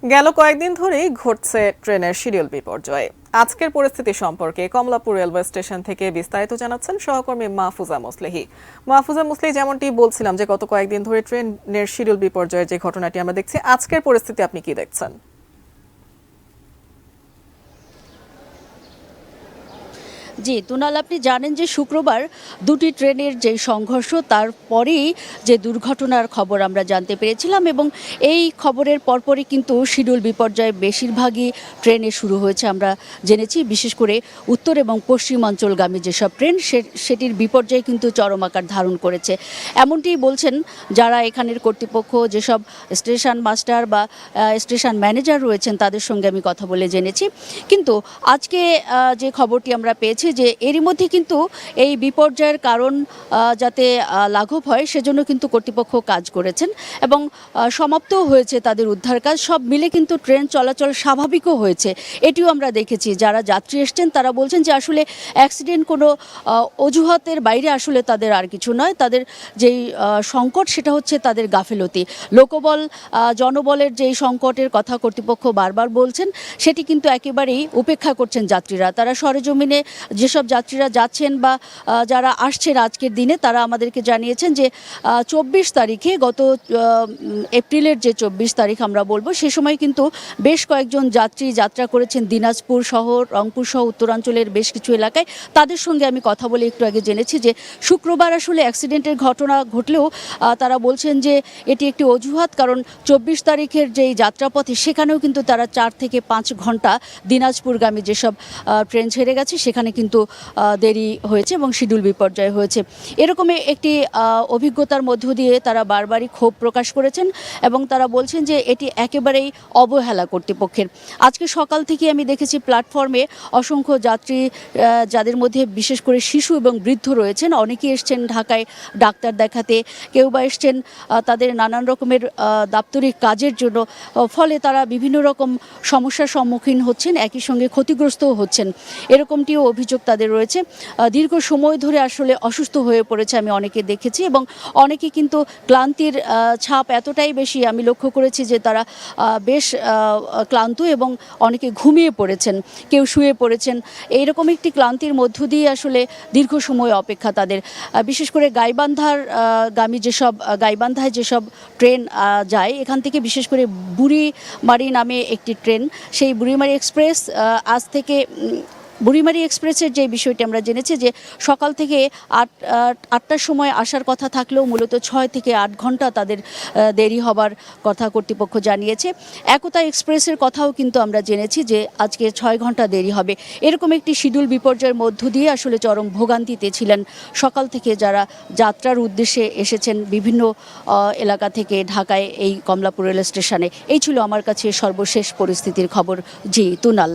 গেল কয়েকদিন ধরেই ঘটছে ট্রেনের শিডিউল বিপর্যয়। আজকের পরিস্থিতি সম্পর্কে কমলাপুর রেলওয়ে স্টেশন থেকে বিস্তারিত জানাচ্ছেন সহকর্মী মাহফুজা মুসলিহি। মাহফুজা মুসলিহি, যেমনটি বলছিলাম যে গত কয়েকদিন ধরে ট্রেনের শিডিউল বিপর্যয়ের যে ঘটনাটি আমরা দেখছি, আজকের পরিস্থিতি আপনি কি দেখছেন? জি তুনাল, আপনি জানেন যে শুক্রবার দুটি ট্রেনের যে সংঘর্ষ তারপরেই যে দুর্ঘটনার খবর আমরা জানতে পেরেছিলাম এবং এই খবরের পরপরই কিন্তু শিডিউল বিপর্যয় বেশিরভাগই ট্রেনে শুরু হয়েছে আমরা জেনেছি। বিশেষ করে উত্তর এবং পশ্চিমাঞ্চলগামী যেসব ট্রেন সেটির বিপর্যয় কিন্তু চরম আকার ধারণ করেছে, এমনটি বলছেন যারা এখানের কর্তৃপক্ষ, যেসব স্টেশন মাস্টার বা স্টেশন ম্যানেজার রয়েছেন তাদের সঙ্গে আমি কথা বলে জেনেছি। কিন্তু আজকে যে খবরটি আমরা পেয়েছি যে এরই মধ্যে কিন্তু এই বিপর্যয়ের কারণ যাতে লাঘব হয় সেজন্য কিন্তু কর্তৃপক্ষ কাজ করেছেন এবং সমাপ্তও হয়েছে তাদের উদ্ধার কাজ। সব মিলে কিন্তু ট্রেন চলাচল স্বাভাবিকও হয়েছে, এটিও আমরা দেখেছি। যারা যাত্রী এসছেন তারা বলছেন যে আসলে অ্যাক্সিডেন্ট কোনো অজুহাতের বাইরে আসলে তাদের আর কিছু নয়। তাদের যেই সংকট সেটা হচ্ছে তাদের গাফেলতি। লোকবল জনবলের যেই সংকটের কথা কর্তৃপক্ষ বারবার বলছেন সেটি কিন্তু একেবারেই উপেক্ষা করছেন যাত্রীরা। তারা সরেজমিনে যেসব যাত্রীরা যাচ্ছেন বা যারা আসছেন আজকের দিনে তারা আমাদেরকে জানিয়েছেন যে 24 তারিখে, গত এপ্রিলের যে 24 তারিখ আমরা বলবো, সে সময় কিন্তু বেশ কয়েকজন যাত্রী যাত্রা করেছেন দিনাজপুর শহর, রংপুর সহ উত্তরাঞ্চলের বেশ কিছু এলাকায়। তাদের সঙ্গে আমি কথা বলে একটু আগে জেনেছি যে শুক্রবার আসলে অ্যাক্সিডেন্টের ঘটনা ঘটলেও তারা বলছেন যে এটি একটি অজুহাত, কারণ 24 তারিখের যেই যাত্রাপথে সেখানেও কিন্তু তারা 4 থেকে 5 ঘন্টা দিনাজপুরগামী যেসব ট্রেন ছেড়ে গেছে সেখানে কিন্তু দেরি হয়েছে এবং শিডিউল বিপর্যয় হয়েছে। এরকমই একটি অভিজ্ঞতার মধ্য দিয়ে তারা বারবারই ক্ষোভ প্রকাশ করেছেন এবং তারা বলছেন যে এটি একেবারেই অবহেলা কর্তৃপক্ষের। আজকে সকাল থেকে আমি দেখেছি প্ল্যাটফর্মে অসংখ্য যাত্রী, যাদের মধ্যে বিশেষ করে শিশু এবং বৃদ্ধ রয়েছেন। অনেকেই এসছেন ঢাকায় ডাক্তার দেখাতে, কেউ বা এসছেন তাদের নানান রকমের দাপ্তরিক কাজের জন্য। ফলে তারা বিভিন্ন রকম সমস্যার সম্মুখীন হচ্ছেন, একই সঙ্গে ক্ষতিগ্রস্তও হচ্ছেন, এরকমটিও অভিযোগ তাদের রয়েছে। দীর্ঘ সময় ধরে আসলে অসুস্থ হয়ে পড়েছে আমি অনেকে দেখেছি এবং অনেকে কিন্তু ক্লান্তির ছাপ এতটাই বেশি, আমি লক্ষ্য করেছি যে তারা বেশ ক্লান্ত এবং অনেকে ঘুমিয়ে পড়েছেন, কেউ শুয়ে পড়েছেন। এইরকম একটি ক্লান্তির মধ্য দিয়ে আসলে দীর্ঘ সময় অপেক্ষা তাদের। বিশেষ করে গাইবান্ধায় যেসব ট্রেন যায়, এখান থেকে বিশেষ করে বুড়িমারি নামে একটি ট্রেন, সেই বুড়িমারি এক্সপ্রেস আজ থেকে বুড়িমারি এক্সপ্রেসের যে বিষয়টি আমরা জেনেছি যে সকাল থেকে 8টার সময় আসার কথা থাকলেও মূলত 6 থেকে 8 ঘন্টা তাদের দেরি হবার কথা কর্তৃপক্ষ জানিয়েছে। একতা এক্সপ্রেসের কথাও কিন্তু আমরা জেনেছি যে আজকে 6 ঘন্টা দেরি হবে। এরকম একটি শিডিউল বিপর্যয়ের মধ্য দিয়ে আসলে চরম ভোগান্তিতে ছিলেন সকাল থেকে যারা যাত্রার উদ্দেশ্যে এসেছেন বিভিন্ন এলাকা থেকে ঢাকায় এই কমলাপুর রেল স্টেশনে। এই ছিল আমার কাছে সর্বশেষ পরিস্থিতির খবর। জি তুনাল।